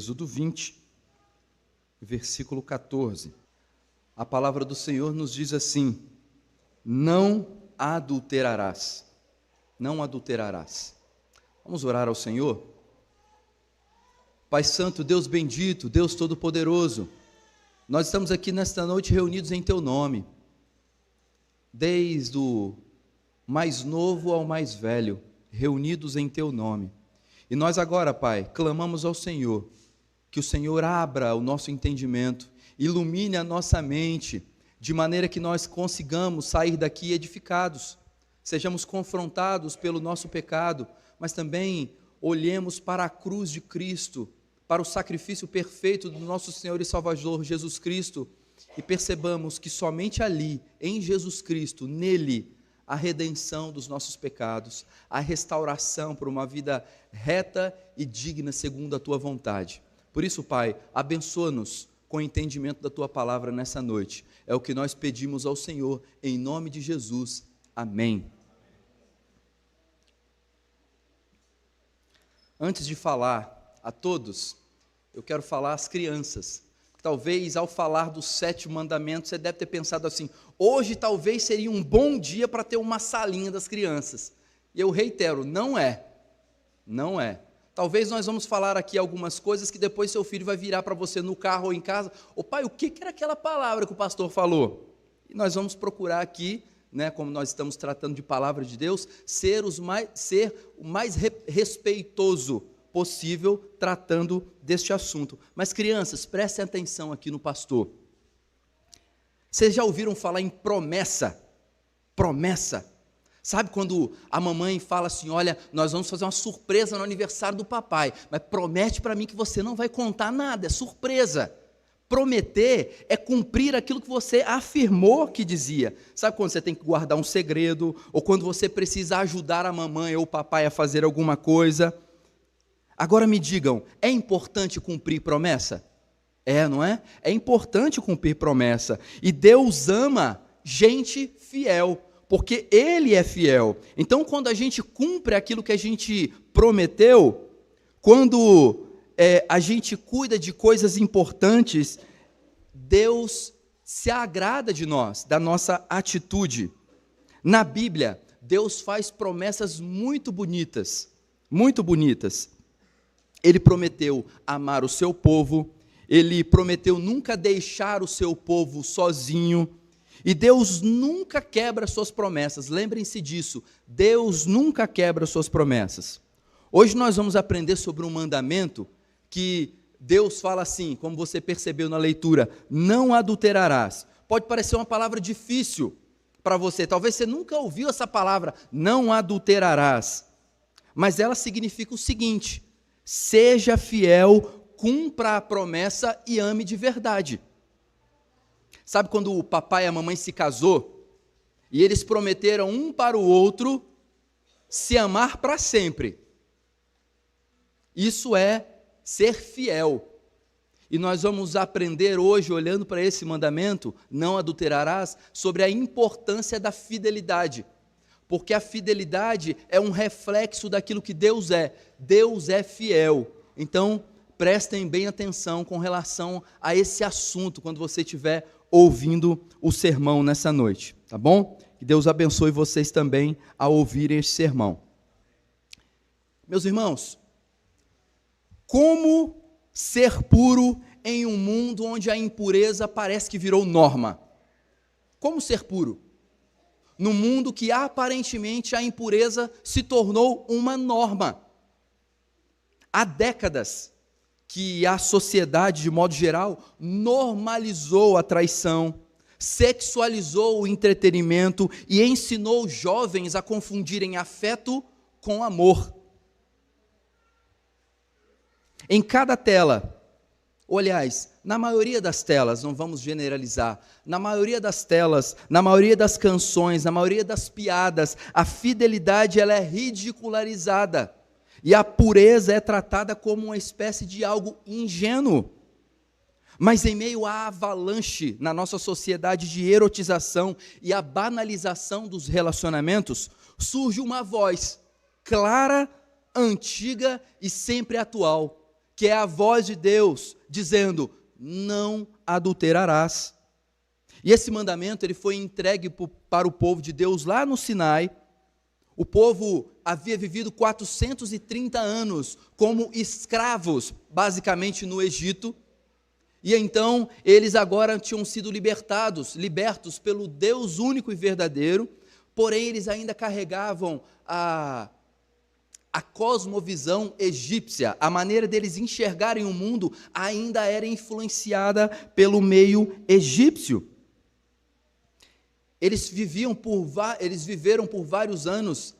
Êxodo 20, versículo 14. A palavra do Senhor nos diz assim: não adulterarás. Não adulterarás. Vamos orar ao Senhor? Pai Santo, Deus bendito, Deus Todo-Poderoso, nós estamos aqui nesta noite reunidos em Teu nome, desde o mais novo ao mais velho, reunidos em Teu nome. E nós agora, Pai, clamamos ao Senhor, que o Senhor abra o nosso entendimento, ilumine a nossa mente, de maneira que nós consigamos sair daqui edificados, sejamos confrontados pelo nosso pecado, mas também olhemos para a cruz de Cristo, para o sacrifício perfeito do nosso Senhor e Salvador Jesus Cristo, e percebamos que somente ali, em Jesus Cristo, nele, a redenção dos nossos pecados, a restauração para uma vida reta e digna segundo a Tua vontade. Por isso, Pai, abençoa-nos com o entendimento da Tua palavra nessa noite. É o que nós pedimos ao Senhor, em nome de Jesus. Amém. Antes de falar a todos, eu quero falar às crianças. Talvez ao falar do 7º mandamento, você deve ter pensado assim: hoje talvez seria um bom dia para ter uma salinha das crianças. E eu reitero, não é. Não é. Talvez nós vamos falar aqui algumas coisas que depois seu filho vai virar para você no carro ou em casa: ô pai, o que era aquela palavra que o pastor falou? E nós vamos procurar aqui, como nós estamos tratando de palavra de Deus, ser o mais respeitoso possível tratando deste assunto. Mas crianças, prestem atenção aqui no pastor. Vocês já ouviram falar em promessa? Promessa. Sabe quando a mamãe fala assim: olha, nós vamos fazer uma surpresa no aniversário do papai, mas promete para mim que você não vai contar nada, é surpresa. Prometer é cumprir aquilo que você afirmou que dizia. Sabe quando você tem que guardar um segredo, ou quando você precisa ajudar a mamãe ou o papai a fazer alguma coisa? Agora me digam, é importante cumprir promessa? Não é? É importante cumprir promessa. E Deus ama gente fiel, porque Ele é fiel. Então, quando a gente cumpre aquilo que a gente prometeu, quando a gente cuida de coisas importantes, Deus se agrada de nós, da nossa atitude. Na Bíblia, Deus faz promessas muito bonitas, muito bonitas. Ele prometeu amar o seu povo, Ele prometeu nunca deixar o seu povo sozinho, e Deus nunca quebra suas promessas. Lembrem-se disso, Deus nunca quebra suas promessas. Hoje nós vamos aprender sobre um mandamento que Deus fala assim, como você percebeu na leitura: não adulterarás. Pode parecer uma palavra difícil para você, talvez você nunca ouviu essa palavra, não adulterarás, mas ela significa o seguinte: seja fiel, cumpra a promessa e ame de verdade. Sabe quando o papai e a mamãe se casou, e eles prometeram um para o outro se amar para sempre? Isso é ser fiel. E nós vamos aprender hoje, olhando para esse mandamento, não adulterarás, sobre a importância da fidelidade. Porque a fidelidade é um reflexo daquilo que Deus é. Deus é fiel. Então, prestem bem atenção com relação a esse assunto, quando você estiver ouvindo o sermão nessa noite, tá bom? Que Deus abençoe vocês também ao ouvirem esse sermão. Meus irmãos, como ser puro em um mundo onde a impureza parece que virou norma? Como ser puro? No mundo que aparentemente a impureza se tornou uma norma. Há décadas que a sociedade, de modo geral, normalizou a traição, sexualizou o entretenimento e ensinou jovens a confundirem afeto com amor. Em cada tela, aliás, na maioria das telas, não vamos generalizar, na maioria das telas, na maioria das canções, na maioria das piadas, a fidelidade ela é ridicularizada. E a pureza é tratada como uma espécie de algo ingênuo. Mas em meio à avalanche na nossa sociedade de erotização e a banalização dos relacionamentos, surge uma voz clara, antiga e sempre atual, que é a voz de Deus dizendo: não adulterarás. E esse mandamento ele foi entregue para o povo de Deus lá no Sinai. O povo havia vivido 430 anos como escravos, basicamente no Egito. E então eles agora tinham sido libertos pelo Deus único e verdadeiro, porém eles ainda carregavam a cosmovisão egípcia. A maneira deles enxergarem o mundo ainda era influenciada pelo meio egípcio. Eles viveram por vários anos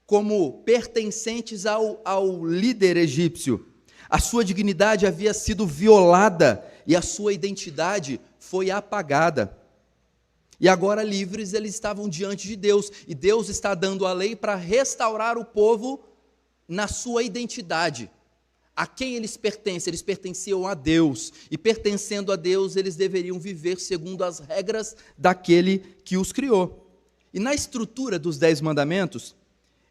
como pertencentes ao líder egípcio. A sua dignidade havia sido violada e a sua identidade foi apagada. E agora livres, eles estavam diante de Deus, e Deus está dando a lei para restaurar o povo na sua identidade. A quem eles pertencem? Eles pertenciam a Deus, e pertencendo a Deus, eles deveriam viver segundo as regras daquele que os criou. E na estrutura dos 10 mandamentos,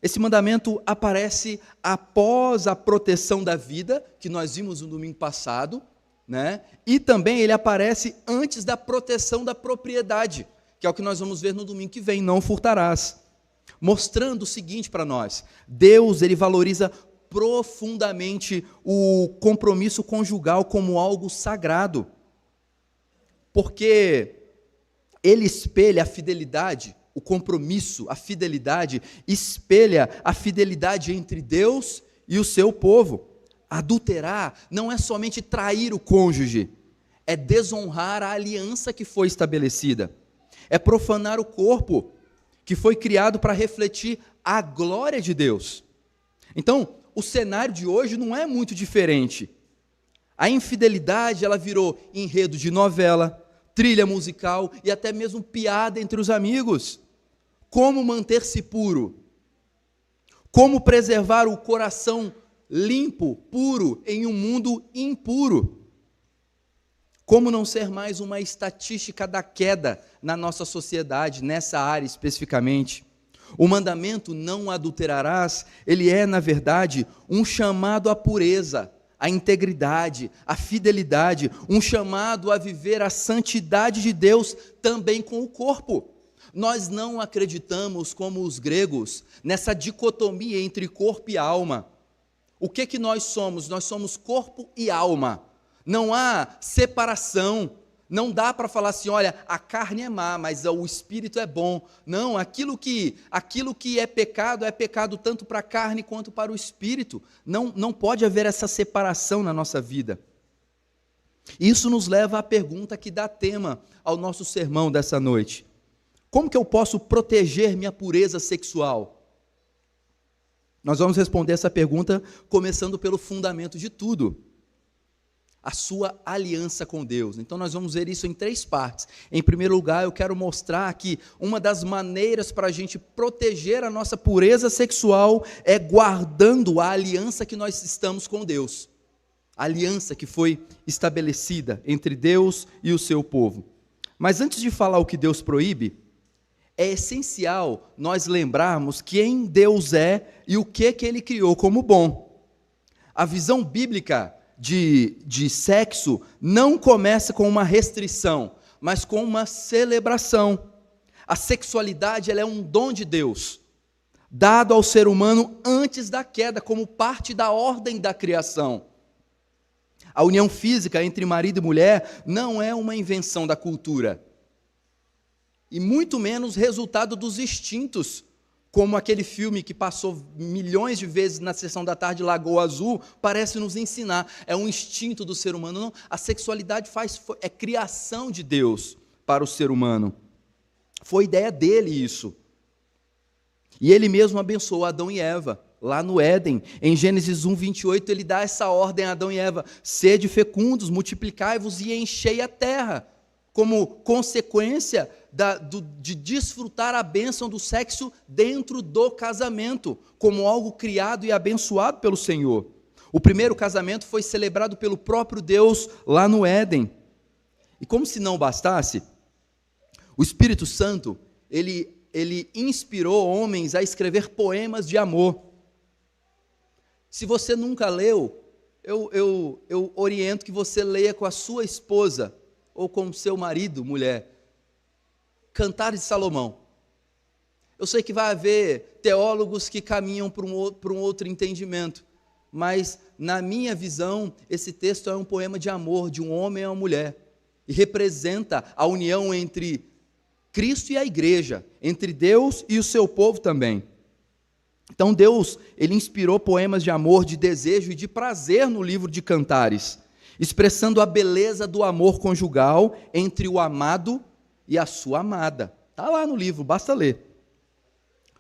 esse mandamento aparece após a proteção da vida, que nós vimos no domingo passado, né? E também ele aparece antes da proteção da propriedade, que é o que nós vamos ver no domingo que vem: não furtarás. Mostrando o seguinte para nós: Deus, ele valoriza profundamente o compromisso conjugal como algo sagrado, porque ele espelha a fidelidade, o compromisso, a fidelidade, espelha a fidelidade entre Deus e o seu povo. Adulterar não é somente trair o cônjuge, é desonrar a aliança que foi estabelecida, é profanar o corpo que foi criado para refletir a glória de Deus. Então, o cenário de hoje não é muito diferente. A infidelidade, ela virou enredo de novela, trilha musical e até mesmo piada entre os amigos. Como manter-se puro? Como preservar o coração limpo, puro, em um mundo impuro? Como não ser mais uma estatística da queda na nossa sociedade, nessa área especificamente? O mandamento não adulterarás, ele é, na verdade, um chamado à pureza, à integridade, à fidelidade, um chamado a viver a santidade de Deus também com o corpo. Nós não acreditamos, como os gregos, nessa dicotomia entre corpo e alma. O que nós somos? Nós somos corpo e alma. Não há separação. Não dá para falar assim: olha, a carne é má, mas o espírito é bom. Não, aquilo que é pecado tanto para a carne quanto para o espírito. Não pode haver essa separação na nossa vida. Isso nos leva à pergunta que dá tema ao nosso sermão dessa noite: como que eu posso proteger minha pureza sexual? Nós vamos responder essa pergunta começando pelo fundamento de tudo: a sua aliança com Deus. Então nós vamos ver isso em 3 partes. Em primeiro lugar, eu quero mostrar que uma das maneiras para a gente proteger a nossa pureza sexual é guardando a aliança que nós estamos com Deus. A aliança que foi estabelecida entre Deus e o seu povo. Mas antes de falar o que Deus proíbe, é essencial nós lembrarmos quem Deus é e o que Ele criou como bom. A visão bíblica de sexo não começa com uma restrição, mas com uma celebração. A sexualidade, ela é um dom de Deus, dado ao ser humano antes da queda, como parte da ordem da criação. A união física entre marido e mulher não é uma invenção da cultura, e muito menos resultado dos instintos, como aquele filme que passou milhões de vezes na sessão da tarde, Lagoa Azul, parece nos ensinar. É um instinto do ser humano. Não, a sexualidade é criação de Deus para o ser humano. Foi ideia dele isso. E ele mesmo abençoou Adão e Eva, lá no Éden. Em Gênesis 1:28, ele dá essa ordem a Adão e Eva: sede fecundos, multiplicai-vos e enchei a terra, como consequência de desfrutar a bênção do sexo dentro do casamento, como algo criado e abençoado pelo Senhor. O primeiro casamento foi celebrado pelo próprio Deus lá no Éden. E como se não bastasse, o Espírito Santo, ele inspirou homens a escrever poemas de amor. Se você nunca leu, eu oriento que você leia com a sua esposa, ou com o seu marido, mulher, Cantares de Salomão. Eu sei que vai haver teólogos que caminham para um outro entendimento, mas, na minha visão, esse texto é um poema de amor de um homem a uma mulher, e representa a união entre Cristo e a igreja, entre Deus e o seu povo também. Então Deus, ele inspirou poemas de amor, de desejo e de prazer no livro de Cantares, expressando a beleza do amor conjugal entre o amado e a sua amada. Está lá no livro, basta ler.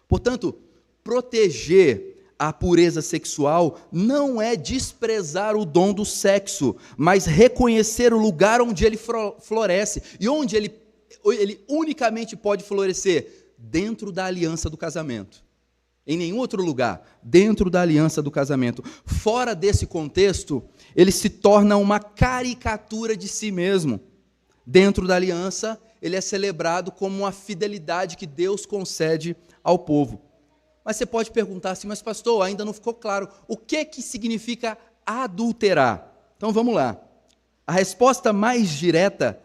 Portanto, proteger a pureza sexual não é desprezar o dom do sexo, mas reconhecer o lugar onde ele floresce, e onde ele unicamente pode florescer, dentro da aliança do casamento. Em nenhum outro lugar, dentro da aliança do casamento. Fora desse contexto, ele se torna uma caricatura de si mesmo. Dentro da aliança, ele é celebrado como uma fidelidade que Deus concede ao povo. Mas você pode perguntar assim, mas pastor, ainda não ficou claro, o que significa adulterar? Então vamos lá. A resposta mais direta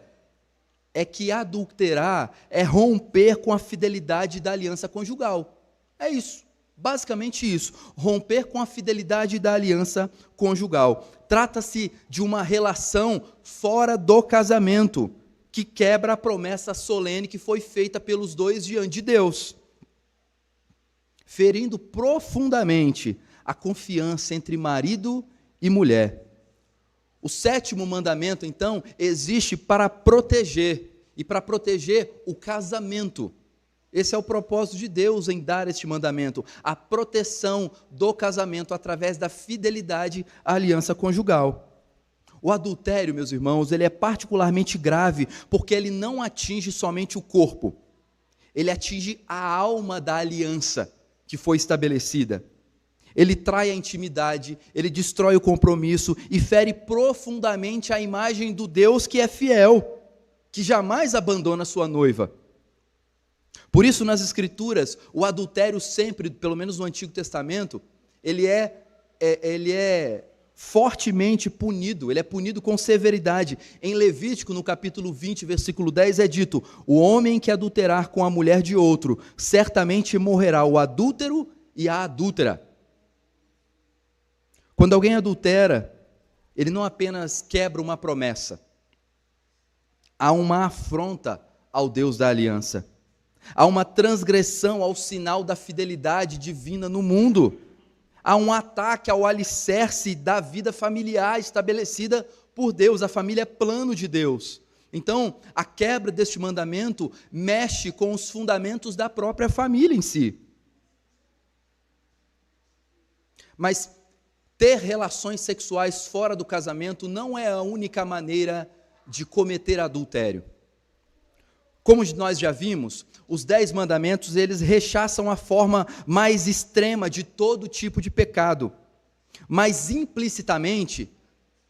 é que adulterar é romper com a fidelidade da aliança conjugal. É isso, basicamente isso, romper com a fidelidade da aliança conjugal. Trata-se de uma relação fora do casamento, que quebra a promessa solene que foi feita pelos dois diante de Deus, ferindo profundamente a confiança entre marido e mulher. O sétimo mandamento, então, existe para proteger, e para proteger o casamento. Esse é o propósito de Deus em dar este mandamento, a proteção do casamento através da fidelidade à aliança conjugal. O adultério, meus irmãos, ele é particularmente grave, porque ele não atinge somente o corpo, ele atinge a alma da aliança que foi estabelecida. Ele trai a intimidade, ele destrói o compromisso e fere profundamente a imagem do Deus que é fiel, que jamais abandona sua noiva. Por isso, nas Escrituras, o adultério sempre, pelo menos no Antigo Testamento, ele é fortemente punido, ele é punido com severidade. Em Levítico, no capítulo 20, versículo 10, é dito: o homem que adulterar com a mulher de outro, certamente morrerá o adúltero e a adúltera. Quando alguém adultera, ele não apenas quebra uma promessa, há uma afronta ao Deus da aliança, há uma transgressão ao sinal da fidelidade divina no mundo, há um ataque ao alicerce da vida familiar estabelecida por Deus. A família é plano de Deus. Então, a quebra deste mandamento mexe com os fundamentos da própria família em si. Mas ter relações sexuais fora do casamento não é a única maneira de cometer adultério. Como nós já vimos, os 10 mandamentos, eles rechaçam a forma mais extrema de todo tipo de pecado. Mas implicitamente,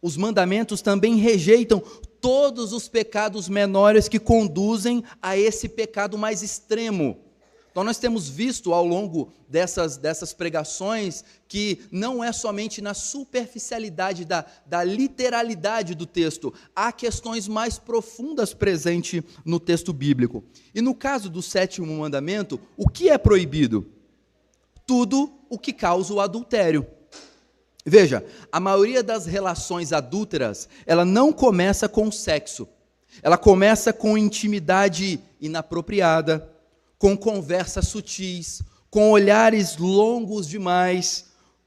os mandamentos também rejeitam todos os pecados menores que conduzem a esse pecado mais extremo. Então nós temos visto ao longo dessas pregações que não é somente na superficialidade da literalidade do texto, há questões mais profundas presentes no texto bíblico. E no caso do 7º mandamento, o que é proibido? Tudo o que causa o adultério. Veja, a maioria das relações adúlteras, ela não começa com sexo, ela começa com intimidade inapropriada, com conversas sutis, com olhares longos demais,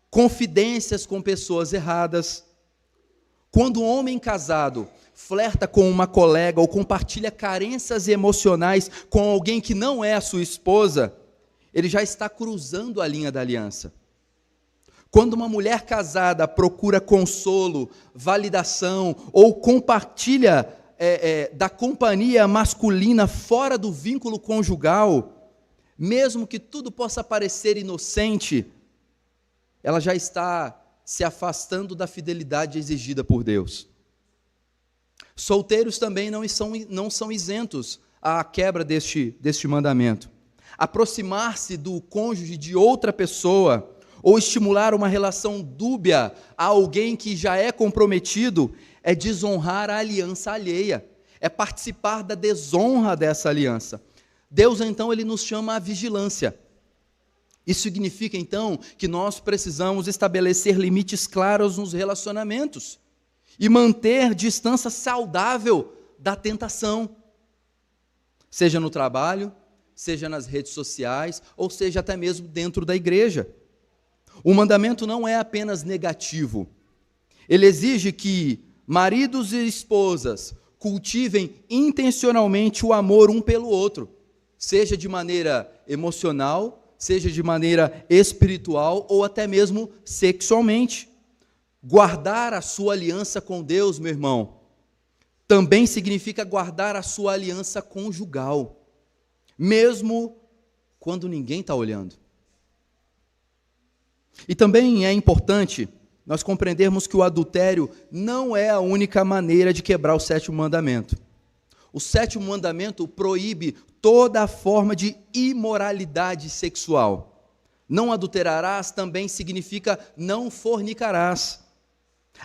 confidências com pessoas erradas. Quando um homem casado flerta com uma colega ou compartilha carências emocionais com alguém que não é a sua esposa, ele já está cruzando a linha da aliança. Quando uma mulher casada procura consolo, validação ou compartilha da companhia masculina fora do vínculo conjugal, mesmo que tudo possa parecer inocente, ela já está se afastando da fidelidade exigida por Deus. Solteiros também não são isentos à quebra deste mandamento. Aproximar-se do cônjuge de outra pessoa ou estimular uma relação dúbia a alguém que já é comprometido, é desonrar a aliança alheia, é participar da desonra dessa aliança. Deus, então, ele nos chama à vigilância. Isso significa, então, que nós precisamos estabelecer limites claros nos relacionamentos e manter distância saudável da tentação, seja no trabalho, seja nas redes sociais, ou seja até mesmo dentro da igreja. O mandamento não é apenas negativo. Ele exige que maridos e esposas cultivem intencionalmente o amor um pelo outro, seja de maneira emocional, seja de maneira espiritual ou até mesmo sexualmente. Guardar a sua aliança com Deus, meu irmão, também significa guardar a sua aliança conjugal, mesmo quando ninguém está olhando. E também é importante nós compreendermos que o adultério não é a única maneira de quebrar o sétimo mandamento. O sétimo mandamento proíbe toda a forma de imoralidade sexual. Não adulterarás também significa não fornicarás.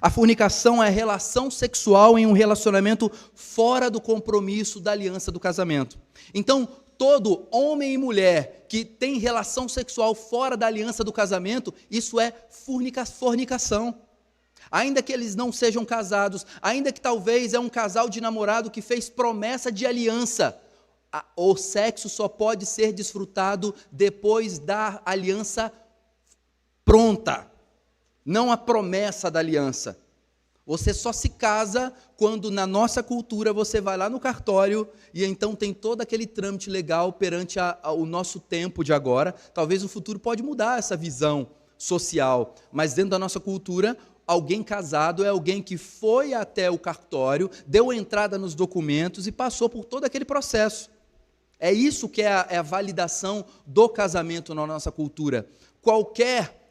A fornicação é a relação sexual em um relacionamento fora do compromisso da aliança do casamento. Então, todo homem e mulher que tem relação sexual fora da aliança do casamento, isso é fornicação. Ainda que eles não sejam casados, ainda que talvez é um casal de namorado que fez promessa de aliança, o sexo só pode ser desfrutado depois da aliança pronta, não a promessa da aliança. Você só se casa quando, na nossa cultura, você vai lá no cartório e então tem todo aquele trâmite legal perante o nosso tempo de agora. Talvez no futuro pode mudar essa visão social, mas dentro da nossa cultura, alguém casado é alguém que foi até o cartório, deu entrada nos documentos e passou por todo aquele processo. É isso que é a validação do casamento na nossa cultura.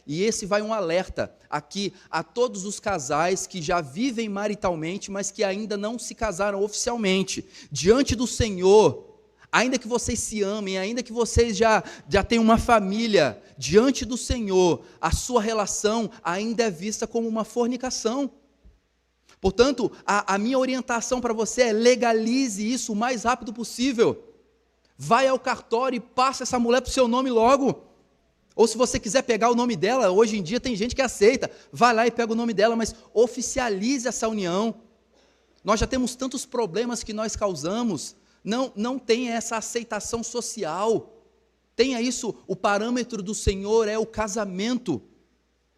E esse vai um alerta aqui a todos os casais que já vivem maritalmente, mas que ainda não se casaram oficialmente. Diante do Senhor, ainda que vocês se amem, ainda que vocês já tenham uma família, diante do Senhor, a sua relação ainda é vista como uma fornicação. Portanto, a minha orientação para você é legalize isso o mais rápido possível. Vai ao cartório e passa essa mulher para o seu nome logo. Ou se você quiser pegar o nome dela, hoje em dia tem gente que aceita, vai lá e pega o nome dela, mas oficialize essa união. Nós já temos tantos problemas que nós causamos, não tem essa aceitação social. Tenha isso, o parâmetro do Senhor é o casamento.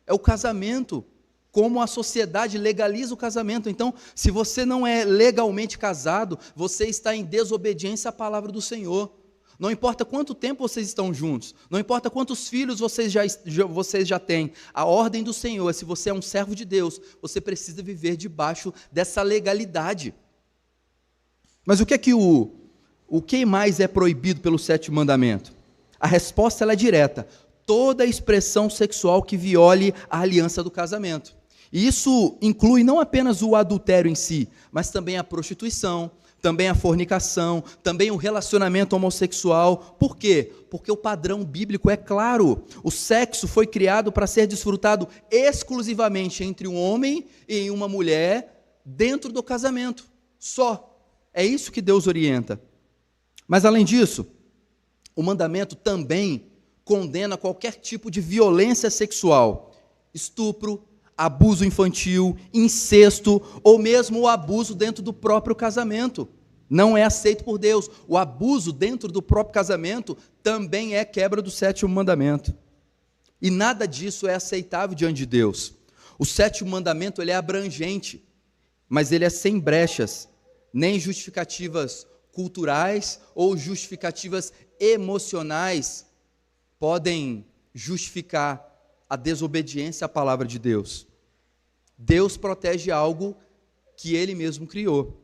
É o casamento. Como a sociedade legaliza o casamento. Então, se você não é legalmente casado, você está em desobediência à palavra do Senhor. Não importa quanto tempo vocês estão juntos, não importa quantos filhos vocês já têm, a ordem do Senhor é: se você é um servo de Deus, você precisa viver debaixo dessa legalidade. Mas o que mais é proibido pelo sétimo mandamento? A resposta ela é direta: toda expressão sexual que viole a aliança do casamento. E isso inclui não apenas o adultério em si, mas também a prostituição, também a fornicação, também o relacionamento homossexual. Por quê? Porque o padrão bíblico é claro. O sexo foi criado para ser desfrutado exclusivamente entre um homem e uma mulher dentro do casamento. Só. É isso que Deus orienta. Mas além disso, o mandamento também condena qualquer tipo de violência sexual, estupro, abuso infantil, incesto ou mesmo o abuso dentro do próprio casamento. Não é aceito por Deus. O abuso dentro do próprio casamento também é quebra do sétimo mandamento. E nada disso é aceitável diante de Deus. O sétimo mandamento ele é abrangente, mas ele é sem brechas, nem justificativas culturais ou justificativas emocionais podem justificar a desobediência à palavra de Deus. Deus protege algo que Ele mesmo criou.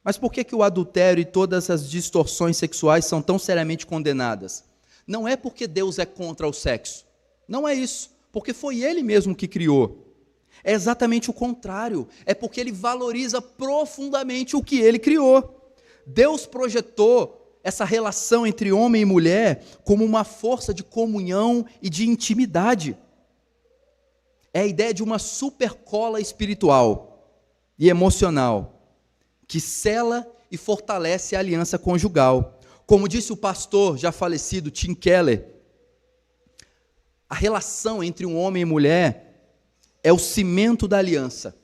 Mas por que o adultério e todas as distorções sexuais são tão seriamente condenadas? Não é porque Deus é contra o sexo. Não é isso. Porque foi Ele mesmo que criou. É exatamente o contrário. É porque Ele valoriza profundamente o que Ele criou. Deus projetou essa relação entre homem e mulher como uma força de comunhão e de intimidade. É a ideia de uma supercola espiritual e emocional que sela e fortalece a aliança conjugal. Como disse o pastor já falecido Tim Keller, a relação entre um homem e mulher é o cimento da aliança.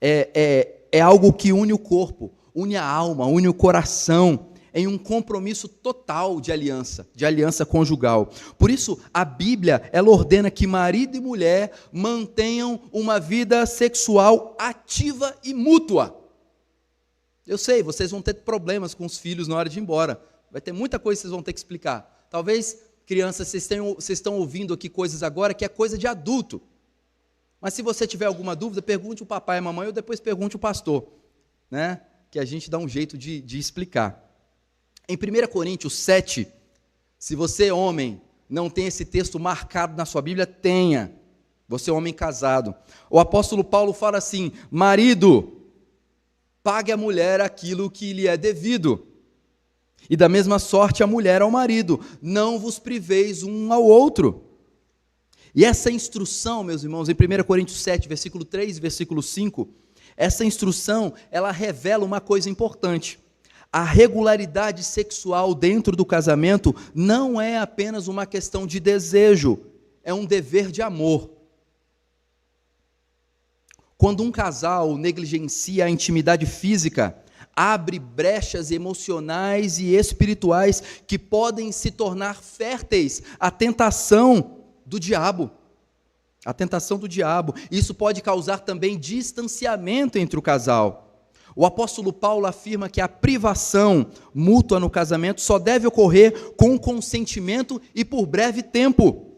É algo que une o corpo, une a alma, une o coração, em um compromisso total de aliança conjugal. Por isso, a Bíblia, ela ordena que marido e mulher mantenham uma vida sexual ativa e mútua. Eu sei, vocês vão ter problemas com os filhos na hora de ir embora. Vai ter muita coisa que vocês vão ter que explicar. Talvez, crianças, vocês estão ouvindo aqui coisas agora que é coisa de adulto. Mas se você tiver alguma dúvida, pergunte o papai e a mamãe ou depois pergunte o pastor, né? Que a gente dá um jeito de explicar. Em 1 Coríntios 7, se você, homem, não tem esse texto marcado na sua Bíblia, tenha. Você é homem casado. O apóstolo Paulo fala assim: marido, pague à mulher aquilo que lhe é devido. E da mesma sorte a mulher ao marido. Não vos priveis um ao outro. E essa instrução, meus irmãos, em 1 Coríntios 7, versículo 3 e versículo 5, essa instrução, ela revela uma coisa importante. A regularidade sexual dentro do casamento não é apenas uma questão de desejo, é um dever de amor. Quando um casal negligencia a intimidade física, abre brechas emocionais e espirituais que podem se tornar férteis à tentação do diabo. A tentação do diabo. Isso pode causar também distanciamento entre o casal. O apóstolo Paulo afirma que a privação mútua no casamento só deve ocorrer com consentimento e por breve tempo.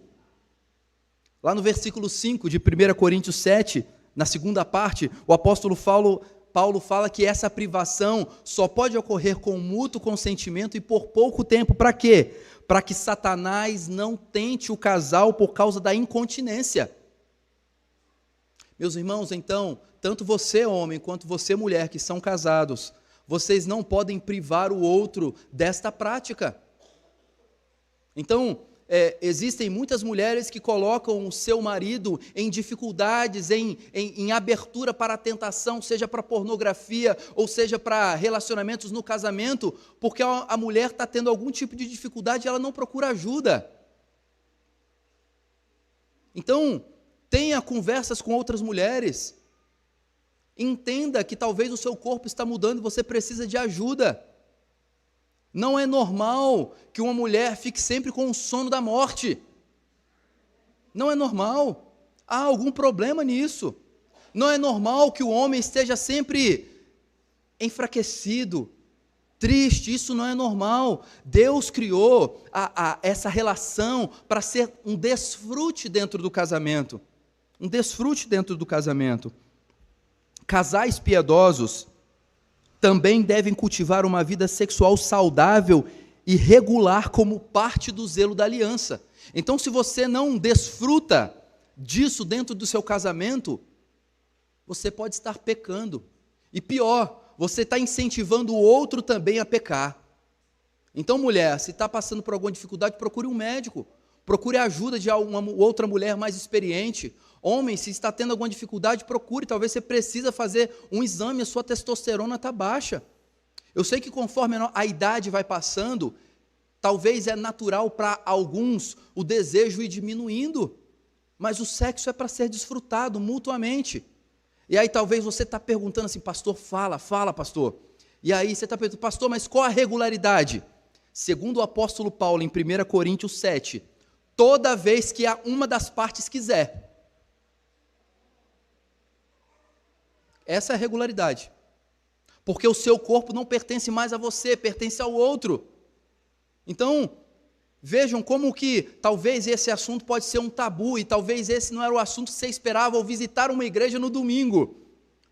Lá no versículo 5 de 1 Coríntios 7, na segunda parte, o apóstolo Paulo fala que essa privação só pode ocorrer com mútuo consentimento e por pouco tempo. Para quê? Para que Satanás não tente o casal por causa da incontinência. Meus irmãos, então, tanto você, homem, quanto você, mulher, que são casados, vocês não podem privar o outro desta prática. Então, existem muitas mulheres que colocam o seu marido em dificuldades, em abertura para a tentação, seja para pornografia, ou seja para relacionamentos no casamento, porque a mulher está tendo algum tipo de dificuldade e ela não procura ajuda. Então, tenha conversas com outras mulheres. Entenda que talvez o seu corpo está mudando e você precisa de ajuda. Não é normal que uma mulher fique sempre com o sono da morte. Não é normal. Há algum problema nisso. Não é normal que o homem esteja sempre enfraquecido, triste. Isso não é normal. Deus criou essa relação para ser um desfrute dentro do casamento. Um desfrute dentro do casamento. Casais piedosos também devem cultivar uma vida sexual saudável e regular como parte do zelo da aliança. Então, se você não desfruta disso dentro do seu casamento, você pode estar pecando. E pior, você está incentivando o outro também a pecar. Então, mulher, se está passando por alguma dificuldade, procure um médico. Procure a ajuda de uma outra mulher mais experiente. Homem, se está tendo alguma dificuldade, procure. Talvez você precisa fazer um exame, a sua testosterona está baixa. Eu sei que conforme a idade vai passando, talvez é natural para alguns o desejo ir diminuindo. Mas o sexo é para ser desfrutado mutuamente. E aí talvez você está perguntando assim, pastor, fala, pastor. E aí você está perguntando, pastor, mas qual a regularidade? Segundo o apóstolo Paulo, em 1 Coríntios 7, toda vez que uma das partes quiser. Essa é a regularidade. Porque o seu corpo não pertence mais a você, pertence ao outro. Então, vejam como que talvez esse assunto pode ser um tabu, e talvez esse não era o assunto que você esperava ao visitar uma igreja no domingo.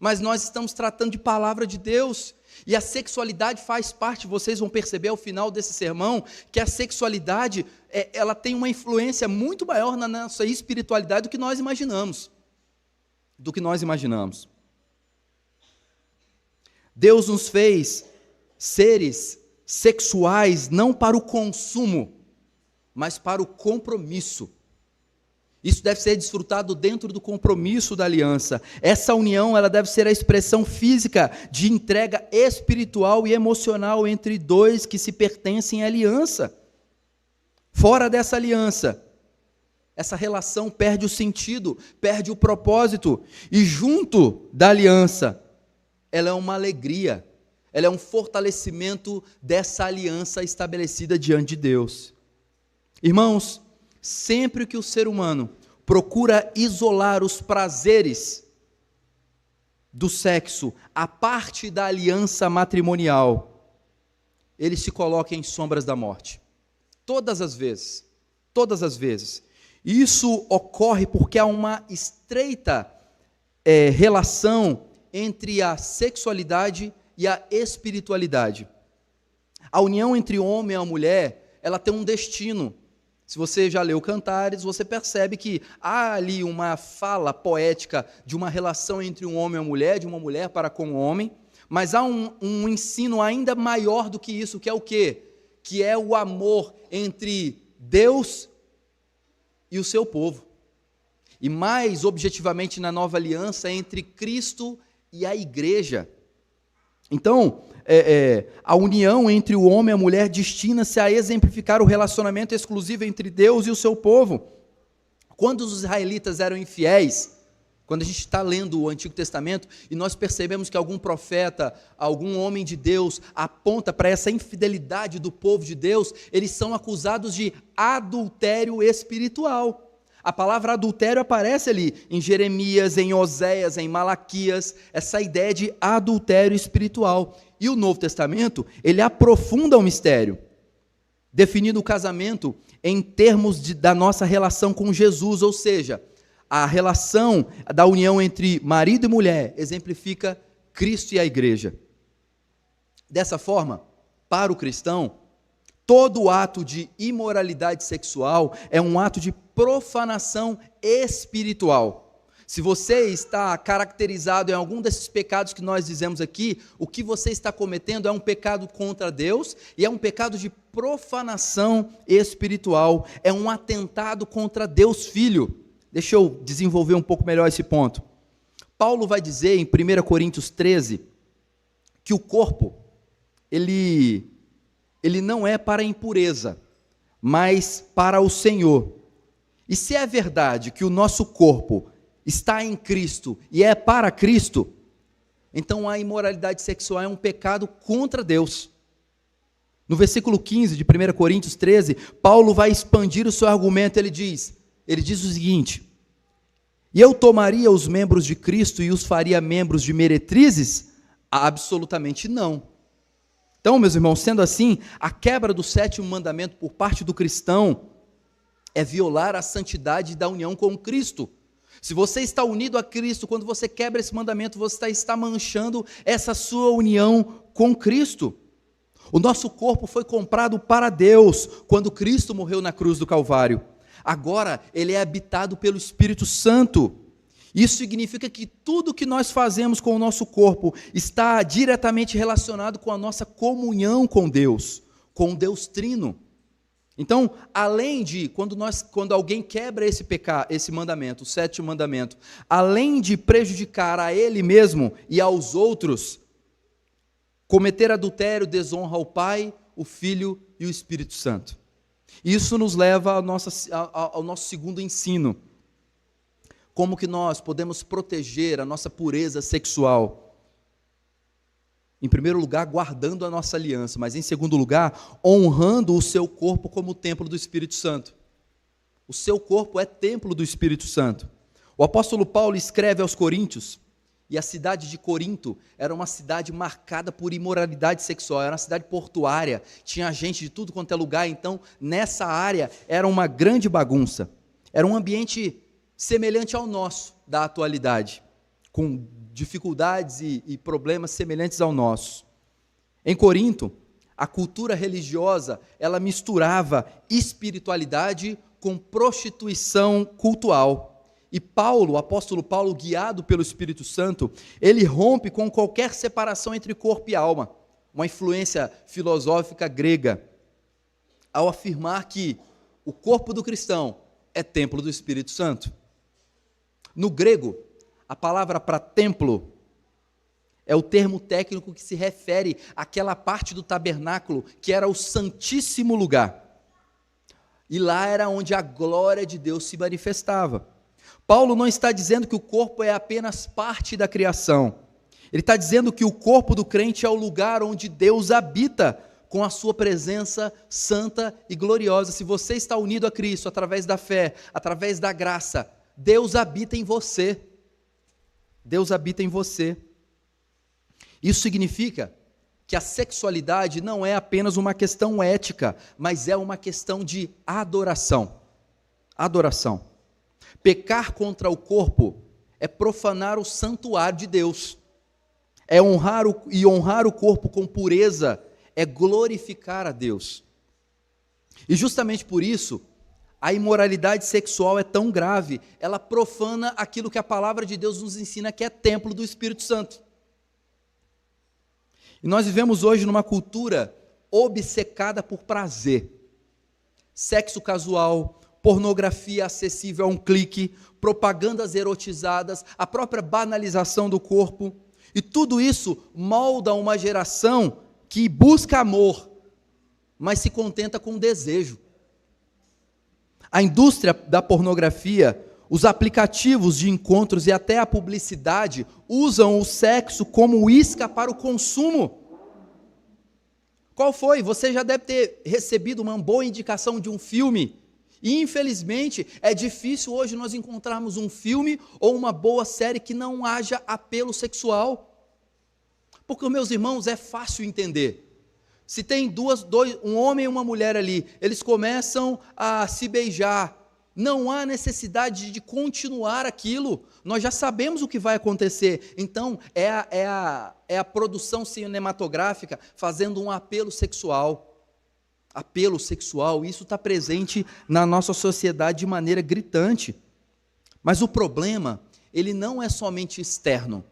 Mas nós estamos tratando de palavra de Deus, e a sexualidade faz parte, vocês vão perceber ao final desse sermão, que a sexualidade, ela tem uma influência muito maior na nossa espiritualidade do que nós imaginamos. Deus nos fez seres sexuais não para o consumo, mas para o compromisso. Isso deve ser desfrutado dentro do compromisso da aliança. Essa união, ela deve ser a expressão física de entrega espiritual e emocional entre dois que se pertencem à aliança. Fora dessa aliança, essa relação perde o sentido, perde o propósito. E junto da aliança, ela é uma alegria, ela é um fortalecimento dessa aliança estabelecida diante de Deus. Irmãos, sempre que o ser humano procura isolar os prazeres do sexo à parte da aliança matrimonial, ele se coloca em sombras da morte. Todas as vezes. Isso ocorre porque há uma estreita relação entre a sexualidade e a espiritualidade. A união entre o homem e a mulher, ela tem um destino. Se você já leu Cantares, você percebe que há ali uma fala poética de uma relação entre um homem e uma mulher, de uma mulher para com o homem, mas há um ensino ainda maior do que isso, que é o quê? Que é o amor entre Deus e o seu povo. E mais objetivamente na nova aliança, entre Cristo e a igreja. Então, a união entre o homem e a mulher destina-se a exemplificar o relacionamento exclusivo entre Deus e o seu povo. Quando os israelitas eram infiéis, quando a gente está lendo o Antigo Testamento e nós percebemos que algum profeta, algum homem de Deus aponta para essa infidelidade do povo de Deus, eles são acusados de adultério espiritual. A palavra adultério aparece ali em Jeremias, em Oséias, em Malaquias, essa ideia de adultério espiritual. E o Novo Testamento, ele aprofunda o mistério, definindo o casamento em termos da nossa relação com Jesus, ou seja, a relação da união entre marido e mulher exemplifica Cristo e a igreja. Dessa forma, para o cristão, todo ato de imoralidade sexual é um ato de profanação espiritual. Se você está caracterizado em algum desses pecados que nós dizemos aqui, o que você está cometendo é um pecado contra Deus e é um pecado de profanação espiritual, é um atentado contra Deus Filho. Deixa eu desenvolver um pouco melhor esse ponto. Paulo vai dizer em 1 Coríntios 13 que o corpo, ele não é para a impureza, mas para o Senhor. E se é verdade que o nosso corpo está em Cristo e é para Cristo, então a imoralidade sexual é um pecado contra Deus. No versículo 15 de 1 Coríntios 13, Paulo vai expandir o seu argumento, ele diz o seguinte: e eu tomaria os membros de Cristo e os faria membros de meretrizes? Absolutamente não. Então, meus irmãos, sendo assim, a quebra do 7º mandamento por parte do cristão é violar a santidade da união com Cristo. Se você está unido a Cristo, quando você quebra esse mandamento, você está manchando essa sua união com Cristo. O nosso corpo foi comprado para Deus quando Cristo morreu na cruz do Calvário. Agora, ele é habitado pelo Espírito Santo. Isso significa que tudo que nós fazemos com o nosso corpo está diretamente relacionado com a nossa comunhão com Deus, com Deus Trino. Então, além de, quando alguém quebra esse mandamento, o 7º mandamento, além de prejudicar a ele mesmo e aos outros, cometer adultério desonra ao Pai, o Filho e o Espírito Santo. Isso nos leva ao nosso segundo ensino. Como que nós podemos proteger a nossa pureza sexual? Em primeiro lugar, guardando a nossa aliança, mas em segundo lugar, honrando o seu corpo como templo do Espírito Santo. O seu corpo é templo do Espírito Santo. O apóstolo Paulo escreve aos Coríntios, e a cidade de Corinto era uma cidade marcada por imoralidade sexual, era uma cidade portuária, tinha gente de tudo quanto é lugar, então nessa área era uma grande bagunça, era um ambiente semelhante ao nosso, da atualidade, com dificuldades e problemas semelhantes ao nosso. Em Corinto, a cultura religiosa, ela misturava espiritualidade com prostituição cultual. E Paulo, o apóstolo Paulo, guiado pelo Espírito Santo, ele rompe com qualquer separação entre corpo e alma. uma influência filosófica grega, ao afirmar que o corpo do cristão é templo do Espírito Santo. No grego, a palavra para templo é o termo técnico que se refere àquela parte do tabernáculo que era o santíssimo lugar. E lá era onde a glória de Deus se manifestava. Paulo não está dizendo que o corpo é apenas parte da criação. Ele está dizendo que o corpo do crente é o lugar onde Deus habita com a sua presença santa e gloriosa. Se você está unido a Cristo através da fé, através da graça, Deus habita em você. Deus habita em você. Isso significa que a sexualidade não é apenas uma questão ética, mas é uma questão de adoração. Adoração. Pecar contra o corpo é profanar o santuário de Deus. É honrar o corpo com pureza, é glorificar a Deus. E justamente por isso, a imoralidade sexual é tão grave, ela profana aquilo que a palavra de Deus nos ensina, que é templo do Espírito Santo. E nós vivemos hoje numa cultura obcecada por prazer. Sexo casual, pornografia acessível a um clique, propagandas erotizadas, a própria banalização do corpo. E tudo isso molda uma geração que busca amor, mas se contenta com o desejo. A indústria da pornografia, os aplicativos de encontros e até a publicidade usam o sexo como isca para o consumo. Qual foi? Você já deve ter recebido uma boa indicação de um filme. E infelizmente é difícil hoje nós encontrarmos um filme ou uma boa série que não haja apelo sexual. Porque, meus irmãos, é fácil entender. Se tem um homem e uma mulher ali, eles começam a se beijar, não há necessidade de continuar aquilo, nós já sabemos o que vai acontecer. Então, é a produção cinematográfica fazendo um apelo sexual. Apelo sexual, isso está presente na nossa sociedade de maneira gritante. Mas o problema, ele não é somente externo,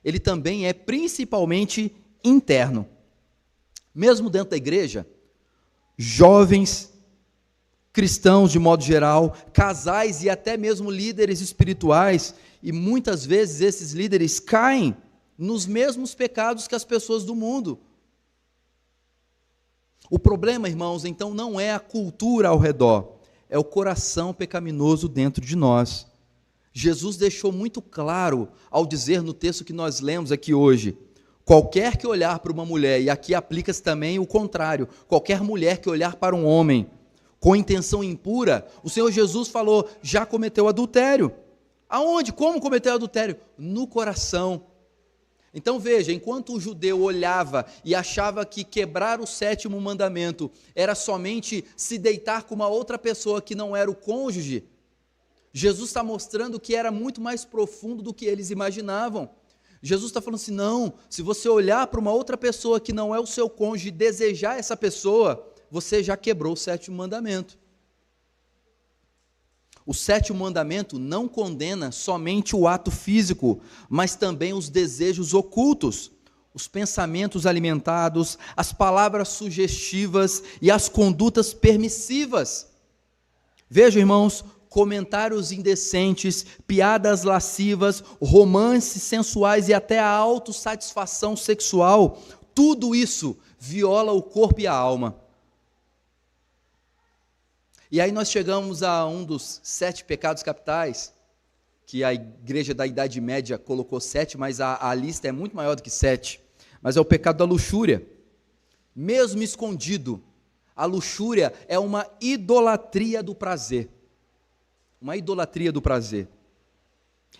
ele também é principalmente interno. Mesmo dentro da igreja, jovens, cristãos de modo geral, casais e até mesmo líderes espirituais, e muitas vezes esses líderes caem nos mesmos pecados que as pessoas do mundo. O problema, irmãos, então não é a cultura ao redor, é o coração pecaminoso dentro de nós. Jesus deixou muito claro ao dizer no texto que nós lemos aqui hoje: qualquer que olhar para uma mulher, e aqui aplica-se também o contrário, qualquer mulher que olhar para um homem com intenção impura, o Senhor Jesus falou, já cometeu adultério. Aonde? Como cometeu adultério? No coração. Então veja, enquanto o judeu olhava e achava que quebrar o 7º mandamento era somente se deitar com uma outra pessoa que não era o cônjuge, Jesus está mostrando que era muito mais profundo do que eles imaginavam. Jesus está falando assim, não, se você olhar para uma outra pessoa que não é o seu cônjuge e desejar essa pessoa, você já quebrou o 7º mandamento. O 7º mandamento não condena somente o ato físico, mas também os desejos ocultos, os pensamentos alimentados, as palavras sugestivas e as condutas permissivas. Veja, irmãos, comentários indecentes, piadas lascivas, romances sensuais e até a autossatisfação sexual, tudo isso viola o corpo e a alma. E aí nós chegamos a um dos 7 pecados capitais, que a igreja da Idade Média colocou 7, mas a lista é muito maior do que 7, mas é o pecado da luxúria. Mesmo escondido, a luxúria é uma idolatria do prazer. Uma idolatria do prazer.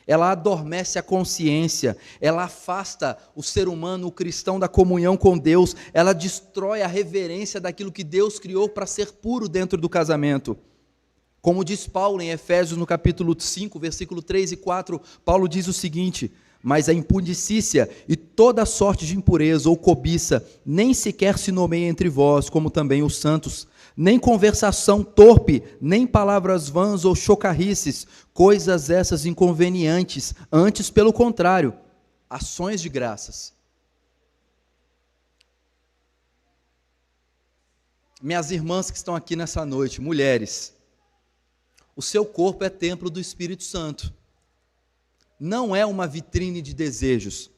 Ela adormece a consciência, ela afasta o ser humano, o cristão, da comunhão com Deus, ela destrói a reverência daquilo que Deus criou para ser puro dentro do casamento. Como diz Paulo em Efésios, no capítulo 5, versículo 3 e 4, Paulo diz o seguinte: mas a impudicícia e toda sorte de impureza ou cobiça nem sequer se nomeia entre vós, como também os santos, nem conversação torpe, nem palavras vãs ou chocarrices, coisas essas inconvenientes, antes, pelo contrário, ações de graças. Minhas irmãs que estão aqui nessa noite, mulheres, o seu corpo é templo do Espírito Santo. Não é uma vitrine de desejos,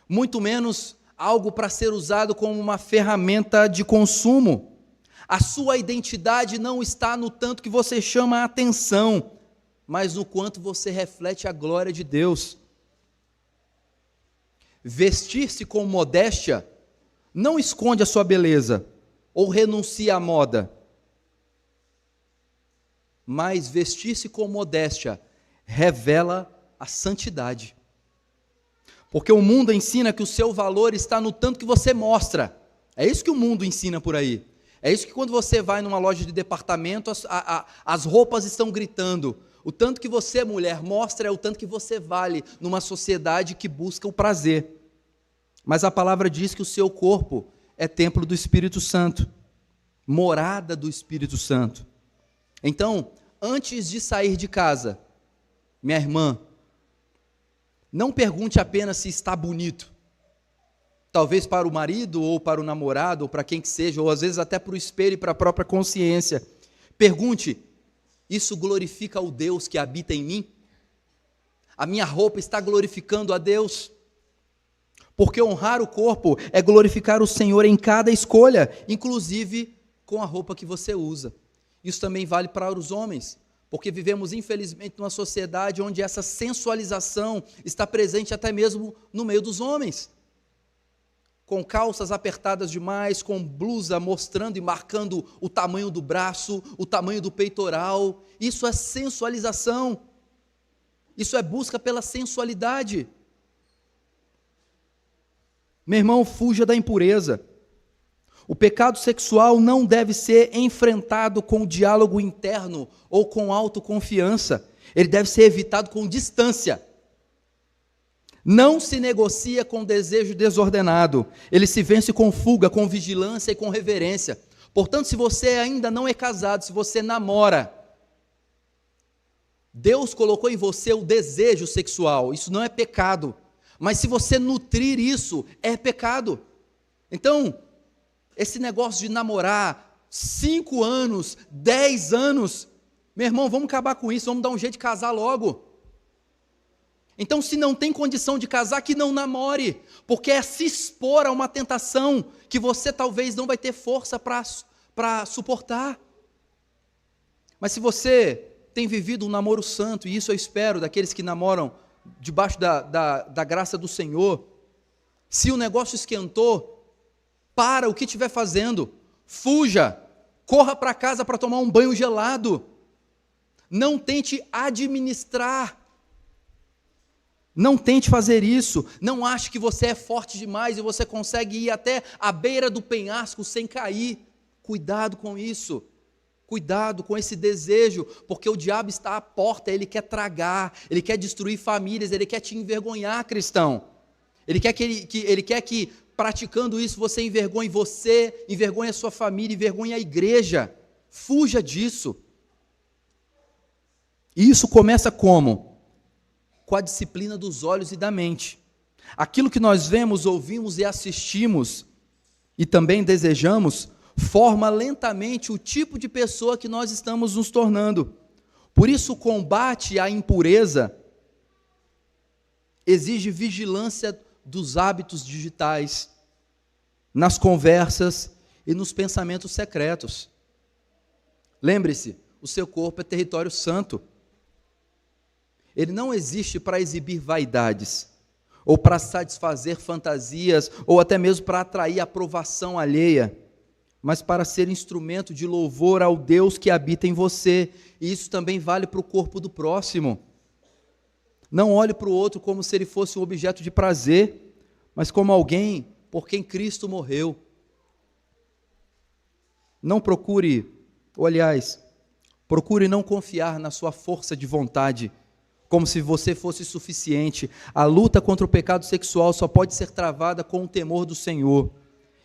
muito menos algo para ser usado como uma ferramenta de consumo. A sua identidade não está no tanto que você chama a atenção, mas no quanto você reflete a glória de Deus. Vestir-se com modéstia não esconde a sua beleza ou renuncia à moda, mas vestir-se com modéstia revela a santidade. Porque o mundo ensina que o seu valor está no tanto que você mostra. É isso que o mundo ensina por aí. É isso que quando você vai numa loja de departamento, as roupas estão gritando. O tanto que você, mulher, mostra é o tanto que você vale numa sociedade que busca o prazer. Mas a palavra diz que o seu corpo é templo do Espírito Santo, morada do Espírito Santo. Então, antes de sair de casa, minha irmã, não pergunte apenas se está bonito. Talvez para o marido, ou para o namorado, ou para quem que seja, ou às vezes até para o espelho e para a própria consciência. Pergunte: isso glorifica o Deus que habita em mim? A minha roupa está glorificando a Deus? Porque honrar o corpo é glorificar o Senhor em cada escolha, inclusive com a roupa que você usa. Isso também vale para os homens, porque vivemos infelizmente numa sociedade onde essa sensualização está presente até mesmo no meio dos homens. Com calças apertadas demais, com blusa mostrando e marcando o tamanho do braço, o tamanho do peitoral. Isso é sensualização. Isso é busca pela sensualidade. Meu irmão, fuja da impureza. O pecado sexual não deve ser enfrentado com diálogo interno ou com autoconfiança. Ele deve ser evitado com distância. Não se negocia com desejo desordenado. Ele se vence com fuga, com vigilância e com reverência. Portanto, se você ainda não é casado, se você namora, Deus colocou em você o desejo sexual. Isso não é pecado. Mas se você nutrir isso, é pecado. Então, esse negócio de namorar 5 anos, 10 anos, meu irmão, vamos acabar com isso, vamos dar um jeito de casar logo. Então, se não tem condição de casar, que não namore, porque é se expor a uma tentação que você talvez não vai ter força para suportar. Mas se você tem vivido um namoro santo, e isso eu espero daqueles que namoram debaixo da graça do Senhor, se o negócio esquentou, para o que estiver fazendo, fuja, corra para casa para tomar um banho gelado, não tente administrar, não tente fazer isso, não ache que você é forte demais e você consegue ir até a beira do penhasco sem cair. Cuidado com isso. Cuidado com esse desejo, porque o diabo está à porta, ele quer tragar, ele quer destruir famílias, ele quer te envergonhar, cristão. Ele quer que praticando isso, você, envergonhe a sua família, envergonhe a igreja. Fuja disso. E isso começa como? Com a disciplina dos olhos e da mente. Aquilo que nós vemos, ouvimos e assistimos, e também desejamos, forma lentamente o tipo de pessoa que nós estamos nos tornando. Por isso, o combate à impureza exige vigilância dos hábitos digitais, nas conversas e nos pensamentos secretos. Lembre-se, o seu corpo é território santo. Ele não existe para exibir vaidades, ou para satisfazer fantasias, ou até mesmo para atrair aprovação alheia, mas para ser instrumento de louvor ao Deus que habita em você. E isso também vale para o corpo do próximo. Não olhe para o outro como se ele fosse um objeto de prazer, mas como alguém por quem Cristo morreu. Não procure, ou aliás, procure não confiar na sua força de vontade, como se você fosse suficiente. A luta contra o pecado sexual só pode ser travada com o temor do Senhor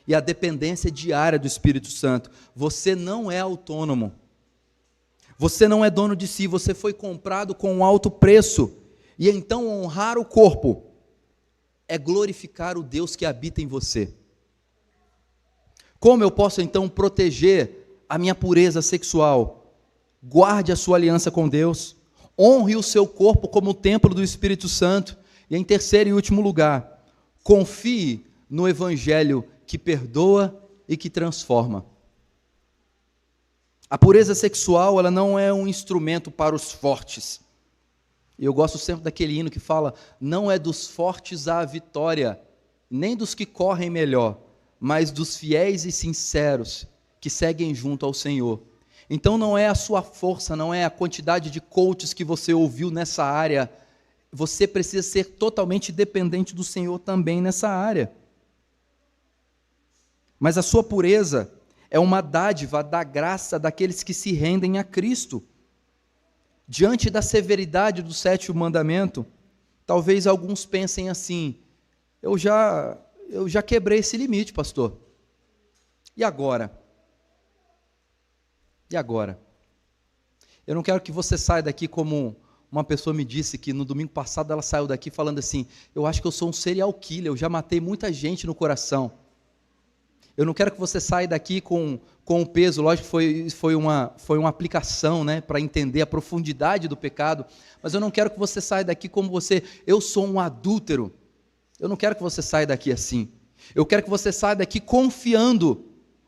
e a dependência diária do Espírito Santo. Você não é autônomo. Você não é dono de si, você foi comprado com um alto preço. E então honrar o corpo é glorificar o Deus que habita em você. Como eu posso então proteger a minha pureza sexual? Guarde a sua aliança com Deus, honre o seu corpo como templo do Espírito Santo, e em terceiro e último lugar, confie no Evangelho que perdoa e que transforma. A pureza sexual, ela não é um instrumento para os fortes. Eu gosto sempre daquele hino que fala, não é dos fortes a vitória, nem dos que correm melhor, mas dos fiéis e sinceros que seguem junto ao Senhor. Então não é a sua força, não é a quantidade de coaches que você ouviu nessa área, você precisa ser totalmente dependente do Senhor também nessa área. Mas a sua pureza é uma dádiva da graça daqueles que se rendem a Cristo. Diante da severidade do sétimo mandamento, talvez alguns pensem assim, eu já quebrei esse limite, pastor. E agora? E agora? Eu não quero que você saia daqui como uma pessoa me disse que no domingo passado ela saiu daqui falando assim, eu acho que eu sou um serial killer, eu já matei muita gente no coração. Eu não quero que você saia daqui com o peso, lógico que foi uma aplicação, né, para entender a profundidade do pecado, mas eu não quero que você saia daqui como eu sou um adúltero. Eu não quero que você saia daqui assim. Eu quero que você saia daqui confiando.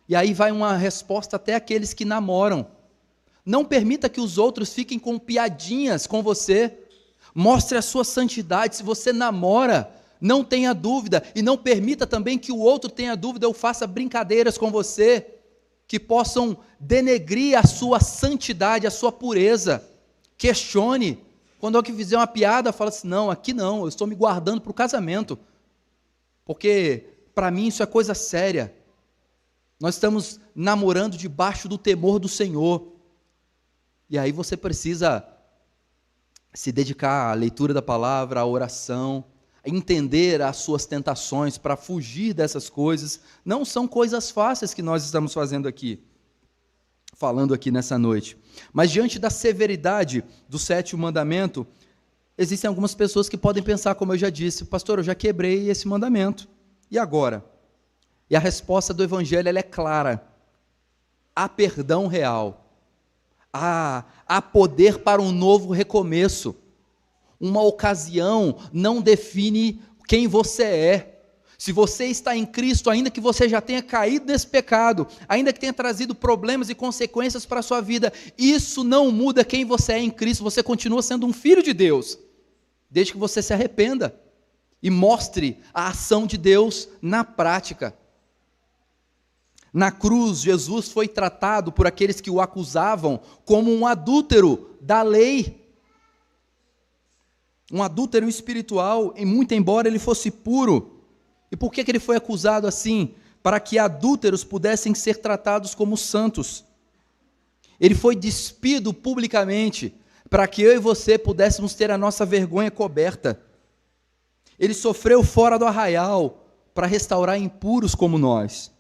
E aí vai uma resposta até aqueles que namoram. Não permita que os outros fiquem com piadinhas com você. Mostre a sua santidade. Se você namora, não tenha dúvida. E não permita também que o outro tenha dúvida ou faça brincadeiras com você que possam denegrir a sua santidade, a sua pureza. Questione. Quando alguém fizer uma piada, fala assim, não, aqui não, eu estou me guardando para o casamento. Porque, para mim, isso é coisa séria. Nós estamos namorando debaixo do temor do Senhor. E aí você precisa se dedicar à leitura da palavra, à oração, a entender as suas tentações para fugir dessas coisas. Não são coisas fáceis que nós estamos fazendo aqui, falando aqui nessa noite. Mas diante da severidade do sétimo mandamento, existem algumas pessoas que podem pensar, como eu já disse, pastor, eu já quebrei esse mandamento. E agora? E a resposta do Evangelho ela é clara. Há perdão real. Há poder para um novo recomeço. Uma ocasião não define quem você é. Se você está em Cristo, ainda que você já tenha caído nesse pecado, ainda que tenha trazido problemas e consequências para a sua vida, isso não muda quem você é em Cristo, você continua sendo um filho de Deus, desde que você se arrependa e mostre a ação de Deus na prática. Na cruz, Jesus foi tratado por aqueles que o acusavam como um adúltero da lei, um adúltero espiritual, e muito embora ele fosse puro. E por que ele foi acusado assim? Para que adúlteros pudessem ser tratados como santos. Ele foi despido publicamente, para que eu e você pudéssemos ter a nossa vergonha coberta. Ele sofreu fora do arraial, para restaurar impuros como nós.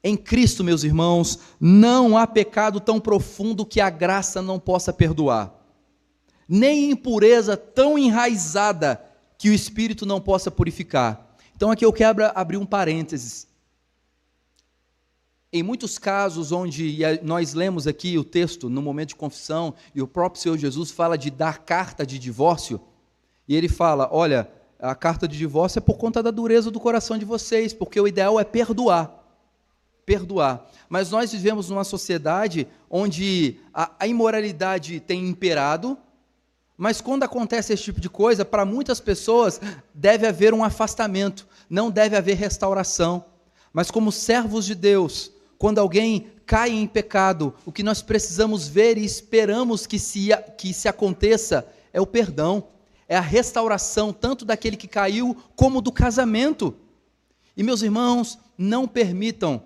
Em Cristo, meus irmãos, não há pecado tão profundo que a graça não possa perdoar, nem impureza tão enraizada que o Espírito não possa purificar. Então aqui eu quero abrir um parênteses. Em muitos casos onde nós lemos aqui o texto no momento de confissão, e o próprio Senhor Jesus fala de dar carta de divórcio, e ele fala, olha, a carta de divórcio é por conta da dureza do coração de vocês, porque o ideal é perdoar. Mas nós vivemos numa sociedade onde a imoralidade tem imperado, mas quando acontece esse tipo de coisa, para muitas pessoas deve haver um afastamento, não deve haver restauração. Mas como servos de Deus, quando alguém cai em pecado, o que nós precisamos ver e esperamos que se aconteça é o perdão, é a restauração tanto daquele que caiu como do casamento. E meus irmãos, não permitam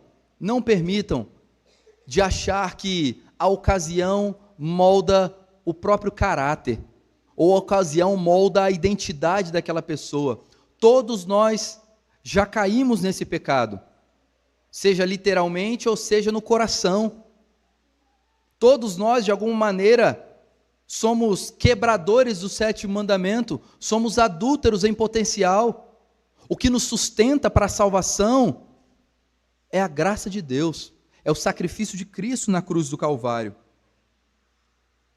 de achar que a ocasião molda o próprio caráter, ou a ocasião molda a identidade daquela pessoa. Todos nós já caímos nesse pecado, seja literalmente ou seja no coração. Todos nós, de alguma maneira, somos quebradores do sétimo mandamento, somos adúlteros em potencial. O que nos sustenta para a salvação É a graça de Deus, é o sacrifício de Cristo na cruz do Calvário.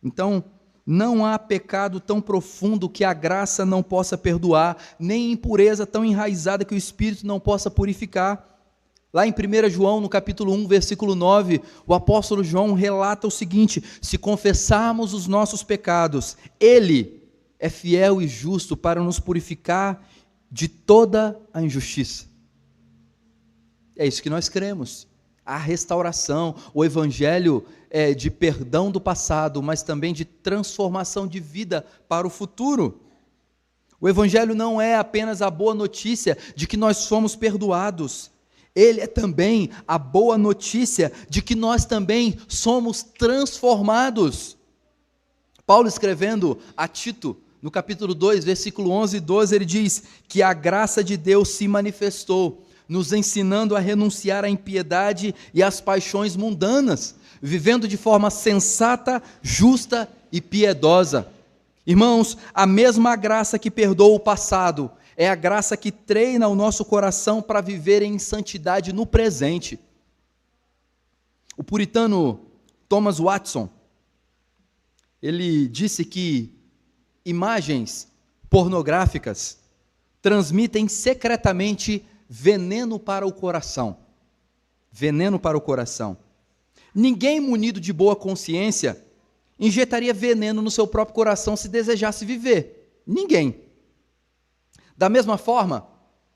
Então, não há pecado tão profundo que a graça não possa perdoar, nem impureza tão enraizada que o Espírito não possa purificar. Lá em 1 João, no capítulo 1, versículo 9, o apóstolo João relata o seguinte: se confessarmos os nossos pecados, Ele é fiel e justo para nos purificar de toda a injustiça. É isso que nós cremos. A restauração, o evangelho de perdão do passado, mas também de transformação de vida para o futuro. O evangelho não é apenas a boa notícia de que nós somos perdoados, ele é também a boa notícia de que nós também somos transformados. Paulo, escrevendo a Tito, no capítulo 2, versículo 11 e 12, ele diz que a graça de Deus se manifestou, nos ensinando a renunciar à impiedade e às paixões mundanas, vivendo de forma sensata, justa e piedosa. Irmãos, a mesma graça que perdoa o passado é a graça que treina o nosso coração para viver em santidade no presente. O puritano Thomas Watson, ele disse que imagens pornográficas transmitem secretamente veneno para o coração. Veneno para o coração. Ninguém munido de boa consciência injetaria veneno no seu próprio coração se desejasse viver. Ninguém. Da mesma forma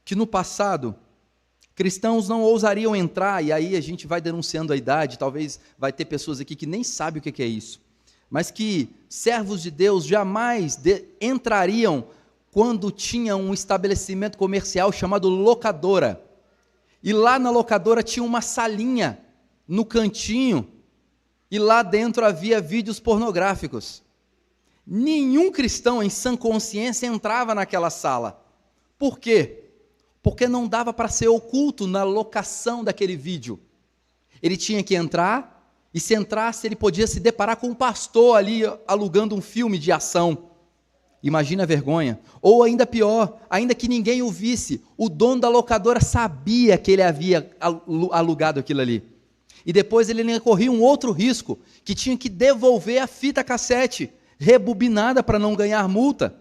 que no passado, cristãos não ousariam entrar, e aí a gente vai denunciando a idade, talvez vai ter pessoas aqui que nem sabem o que é isso, mas que servos de Deus jamais entrariam quando tinha um estabelecimento comercial chamado locadora, e lá na locadora tinha uma salinha no cantinho, e lá dentro havia vídeos pornográficos. Nenhum cristão em sã consciência entrava naquela sala. Por quê? Porque não dava para ser oculto na locação daquele vídeo. Ele tinha que entrar, e se entrasse ele podia se deparar com um pastor ali alugando um filme de ação. Imagina a vergonha. Ou ainda pior, ainda que ninguém o visse, o dono da locadora sabia que ele havia alugado aquilo ali. E depois ele ainda corria um outro risco, que tinha que devolver a fita cassete, rebobinada para não ganhar multa.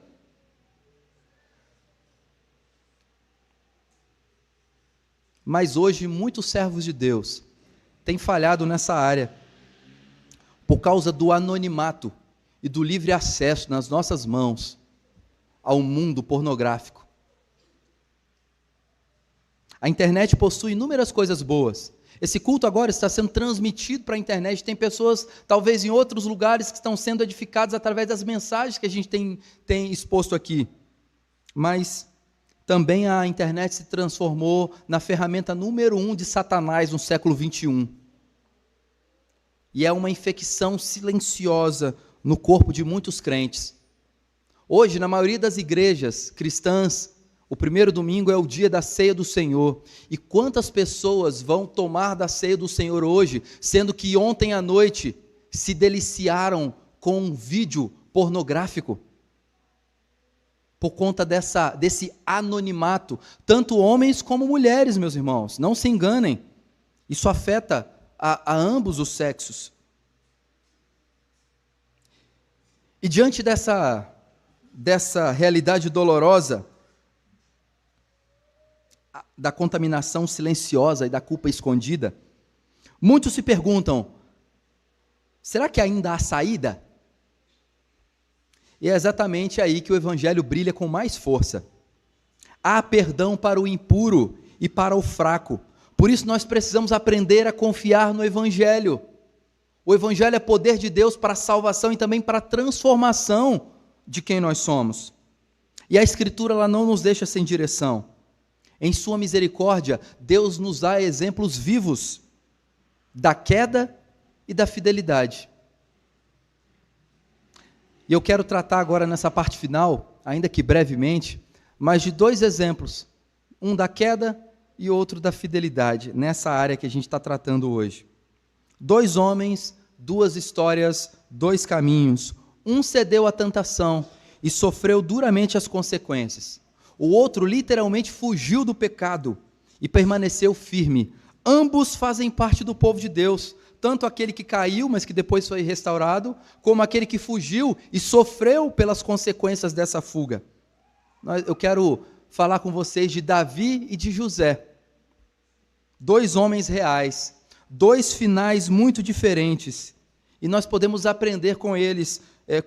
Mas hoje muitos servos de Deus têm falhado nessa área, por causa do anonimato e do livre acesso nas nossas mãos ao mundo pornográfico. A internet possui inúmeras coisas boas. Esse culto agora está sendo transmitido para a internet, tem pessoas, talvez em outros lugares, que estão sendo edificadas através das mensagens que a gente tem exposto aqui. Mas também a internet se transformou na ferramenta número 1 de Satanás no século 21. E é uma infecção silenciosa no corpo de muitos crentes. Hoje, na maioria das igrejas cristãs, o primeiro domingo é o dia da ceia do Senhor. E quantas pessoas vão tomar da ceia do Senhor hoje, sendo que ontem à noite se deliciaram com um vídeo pornográfico? Por conta desse anonimato, tanto homens como mulheres, meus irmãos, não se enganem, isso afeta a ambos os sexos. E diante dessa realidade dolorosa, da contaminação silenciosa e da culpa escondida, muitos se perguntam, será que ainda há saída? E é exatamente aí que o evangelho brilha com mais força. Há perdão para o impuro e para o fraco. Por isso nós precisamos aprender a confiar no evangelho. O evangelho é poder de Deus para a salvação e também para a transformação de quem nós somos. E a escritura ela não nos deixa sem direção. Em sua misericórdia, Deus nos dá exemplos vivos da queda e da fidelidade. E eu quero tratar agora nessa parte final, ainda que brevemente, mas de dois exemplos, um da queda e outro da fidelidade, nessa área que a gente está tratando hoje. Dois homens, duas histórias, dois caminhos. Um cedeu à tentação e sofreu duramente as consequências. O outro literalmente fugiu do pecado e permaneceu firme. ambos fazem parte do povo de Deus, tanto aquele que caiu, mas que depois foi restaurado, como aquele que fugiu e sofreu pelas consequências dessa fuga. Eu quero falar com vocês de Davi e de José, 2 homens reais, 2 finais muito diferentes, e nós podemos aprender com eles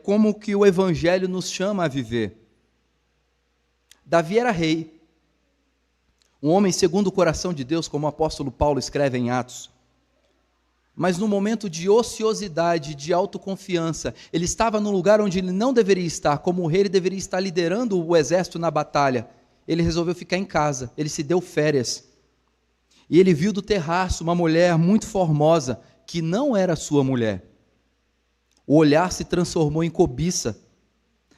como que o Evangelho nos chama a viver. Davi era rei, um homem segundo o coração de Deus, como o apóstolo Paulo escreve em Atos. Mas no momento de ociosidade, de autoconfiança, ele estava num lugar onde ele não deveria estar, como rei ele deveria estar liderando o exército na batalha. Ele resolveu ficar em casa, ele se deu férias. E ele viu do terraço uma mulher muito formosa, que não era sua mulher. O olhar se transformou em cobiça,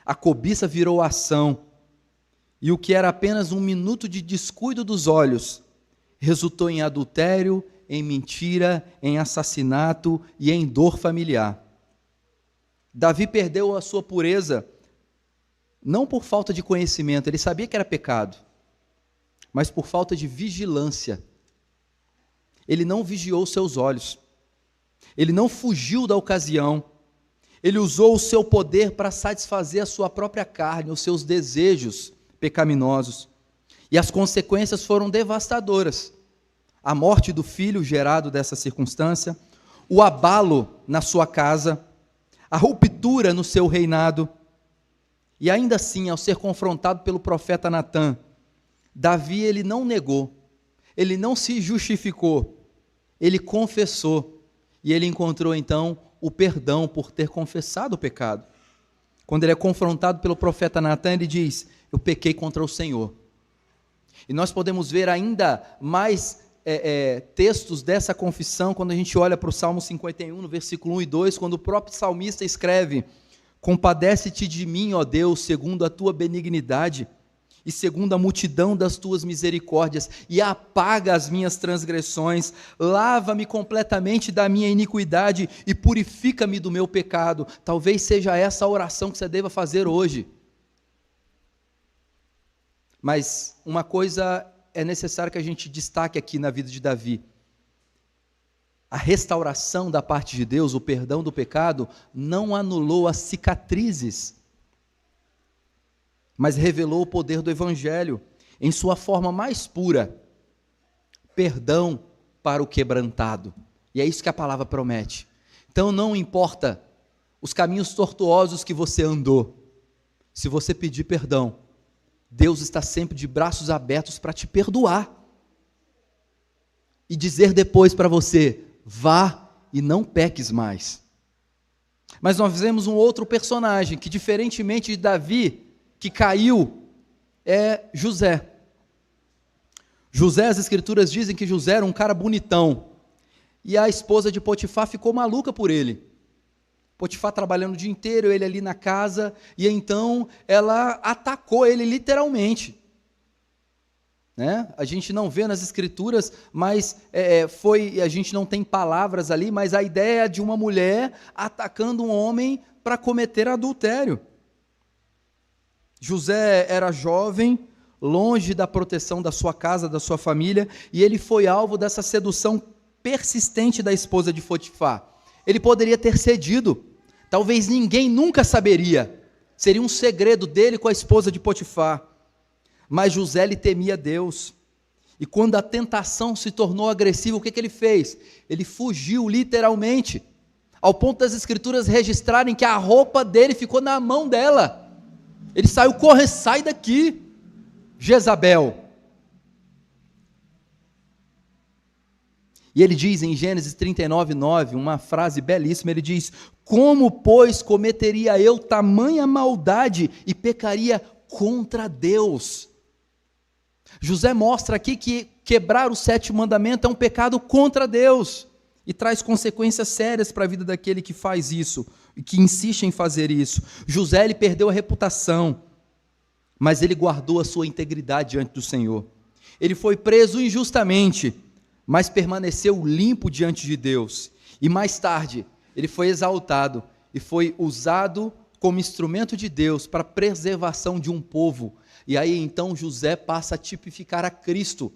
a cobiça virou ação, e o que era apenas um minuto de descuido dos olhos, resultou em adultério, em mentira, em assassinato e em dor familiar. Davi perdeu a sua pureza, não por falta de conhecimento, ele sabia que era pecado, mas por falta de vigilância. Ele não vigiou seus olhos, ele não fugiu da ocasião, ele usou o seu poder para satisfazer a sua própria carne, os seus desejos pecaminosos, e as consequências foram devastadoras. A morte do filho gerado dessa circunstância, o abalo na sua casa, a ruptura no seu reinado, e ainda assim, ao ser confrontado pelo profeta Natã, Davi ele não negou, ele não se justificou, ele confessou, e ele encontrou então o perdão por ter confessado o pecado. Quando ele é confrontado pelo profeta Natã, ele diz: eu pequei contra o Senhor. E nós podemos ver ainda mais textos dessa confissão, quando a gente olha para o Salmo 51, no versículo 1 e 2, quando o próprio salmista escreve: compadece-te de mim, ó Deus, segundo a tua benignidade, e segundo a multidão das tuas misericórdias, e apaga as minhas transgressões, lava-me completamente da minha iniquidade, e purifica-me do meu pecado. Talvez seja essa a oração que você deva fazer hoje. Mas uma coisa é necessário que a gente destaque aqui na vida de Davi: a restauração da parte de Deus, o perdão do pecado, não anulou as cicatrizes, mas revelou o poder do Evangelho em sua forma mais pura: perdão para o quebrantado. E é isso que a palavra promete. Então não importa os caminhos tortuosos que você andou, se você pedir perdão, Deus está sempre de braços abertos para te perdoar e dizer depois para você: vá e não peques mais. Mas nós vemos um outro personagem que, diferentemente de Davi, que caiu, é José. José, as escrituras dizem que José era um cara bonitão, e a esposa de Potifar ficou maluca por ele. Potifar trabalhando o dia inteiro, ele ali na casa, e então ela atacou ele literalmente. A gente não vê nas escrituras, mas a gente não tem palavras ali, mas a ideia de uma mulher atacando um homem para cometer adultério. José era jovem, longe da proteção da sua casa, da sua família, e ele foi alvo dessa sedução persistente da esposa de Potifar. Ele poderia ter cedido, talvez ninguém nunca saberia, seria um segredo dele com a esposa de Potifar, mas José lhe temia Deus, e quando a tentação se tornou agressiva, o que ele fez? Ele fugiu literalmente, ao ponto das escrituras registrarem que a roupa dele ficou na mão dela. Ele saiu correndo: sai daqui, Jezabel. E ele diz em Gênesis 39:9, uma frase belíssima, ele diz: como, pois, cometeria eu tamanha maldade e pecaria contra Deus? José mostra aqui que quebrar o 7º mandamento é um pecado contra Deus, e traz consequências sérias para a vida daquele que faz isso, e que insiste em fazer isso. José, ele perdeu a reputação, mas ele guardou a sua integridade diante do Senhor. Ele foi preso injustamente, mas permaneceu limpo diante de Deus. E mais tarde, ele foi exaltado e foi usado como instrumento de Deus para a preservação de um povo. E aí então José passa a tipificar a Cristo.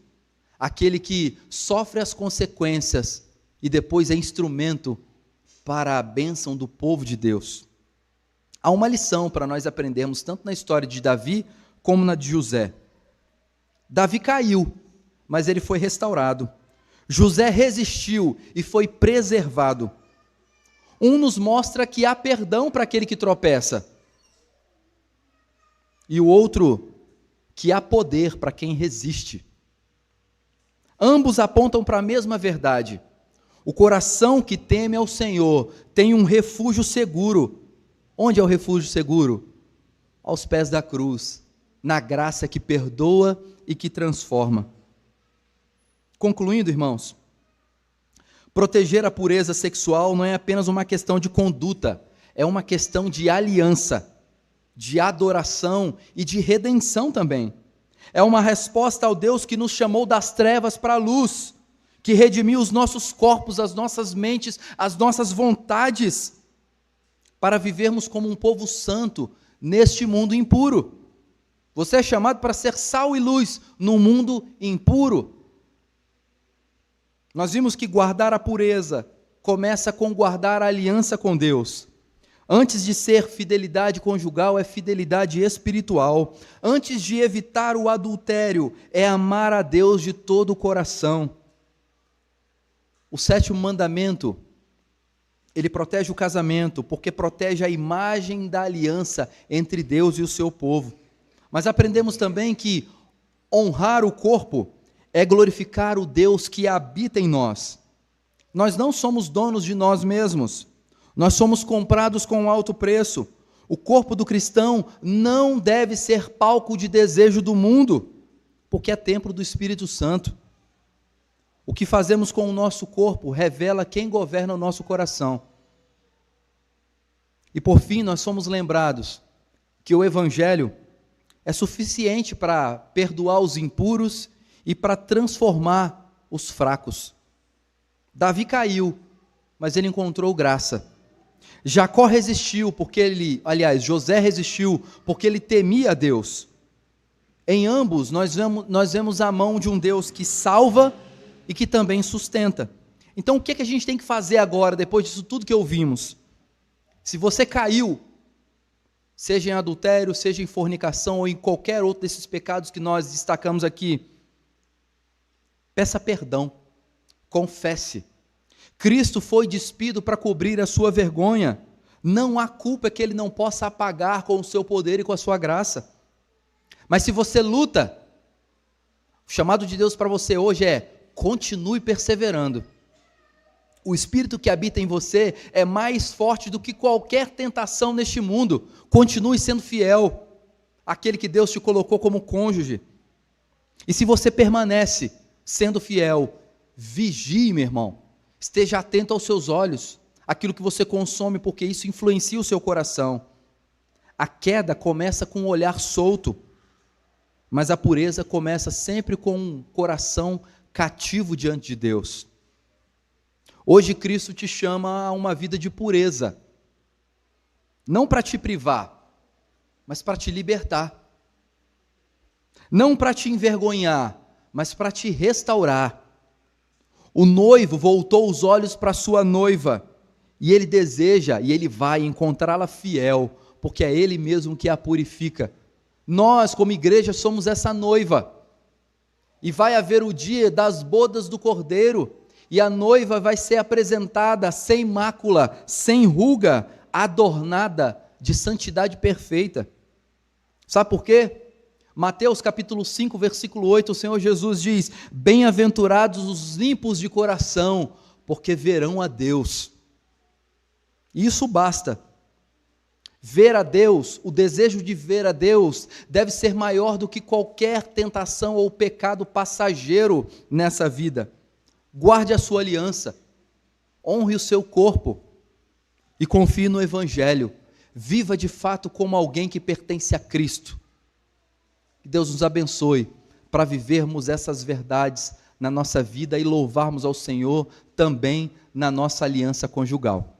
aquele que sofre as consequências e depois é instrumento para a bênção do povo de Deus. Há uma lição para nós aprendermos, tanto na história de Davi, como na de José. Davi caiu, mas ele foi restaurado. José resistiu e foi preservado. Um nos mostra que há perdão para aquele que tropeça, e o outro, que há poder para quem resiste. Ambos apontam para a mesma verdade. O coração que teme ao Senhor tem um refúgio seguro. Onde é o refúgio seguro? Aos pés da cruz, na graça que perdoa e que transforma. Concluindo, irmãos, proteger a pureza sexual não é apenas uma questão de conduta, é uma questão de aliança, de adoração e de redenção também. É uma resposta ao Deus que nos chamou das trevas para a luz, que redimiu os nossos corpos, as nossas mentes, as nossas vontades, para vivermos como um povo santo neste mundo impuro. Você é chamado para ser sal e luz num mundo impuro. Nós vimos que guardar a pureza começa com guardar a aliança com Deus. Antes de ser fidelidade conjugal, é fidelidade espiritual. Antes de evitar o adultério, é amar a Deus de todo o coração. O 7º mandamento, ele protege o casamento, porque protege a imagem da aliança entre Deus e o seu povo. Mas aprendemos também que honrar o corpo é glorificar o Deus que habita em nós. Nós não somos donos de nós mesmos. Nós somos comprados com alto preço. O corpo do cristão não deve ser palco de desejo do mundo, porque é templo do Espírito Santo. O que fazemos com o nosso corpo revela quem governa o nosso coração. E por fim, nós somos lembrados que o Evangelho é suficiente para perdoar os impuros e para transformar os fracos. Davi caiu, mas ele encontrou graça. Jacó resistiu, José resistiu, porque ele temia a Deus. Em ambos, nós vemos a mão de um Deus que salva e que também sustenta. Então, o que a gente tem que fazer agora, depois disso tudo que ouvimos? Se você caiu, seja em adultério, seja em fornicação ou em qualquer outro desses pecados que nós destacamos aqui, peça perdão, confesse. Cristo foi despido para cobrir a sua vergonha. Não há culpa que ele não possa apagar com o seu poder e com a sua graça. Mas se você luta, o chamado de Deus para você hoje é: continue perseverando. O Espírito que habita em você é mais forte do que qualquer tentação neste mundo. Continue sendo fiel àquele que Deus te colocou como cônjuge. E se você permanece sendo fiel, vigie, meu irmão. Esteja atento aos seus olhos, aquilo que você consome, porque isso influencia o seu coração. A queda começa com um olhar solto, mas a pureza começa sempre com um coração cativo diante de Deus. Hoje Cristo te chama a uma vida de pureza, não para te privar, mas para te libertar. Não para te envergonhar, mas para te restaurar. O noivo voltou os olhos para sua noiva, e ele deseja, e ele vai encontrá-la fiel, porque é ele mesmo que a purifica. Nós, como igreja, somos essa noiva, e vai haver o dia das bodas do Cordeiro, e a noiva vai ser apresentada sem mácula, sem ruga, adornada de santidade perfeita. Sabe por quê? Mateus capítulo 5, versículo 8, o Senhor Jesus diz: bem-aventurados os limpos de coração, porque verão a Deus. Isso basta. Ver a Deus, o desejo de ver a Deus, deve ser maior do que qualquer tentação ou pecado passageiro nessa vida. Guarde a sua aliança, honre o seu corpo e confie no Evangelho. Viva de fato como alguém que pertence a Cristo. Que Deus nos abençoe para vivermos essas verdades na nossa vida e louvarmos ao Senhor também na nossa aliança conjugal.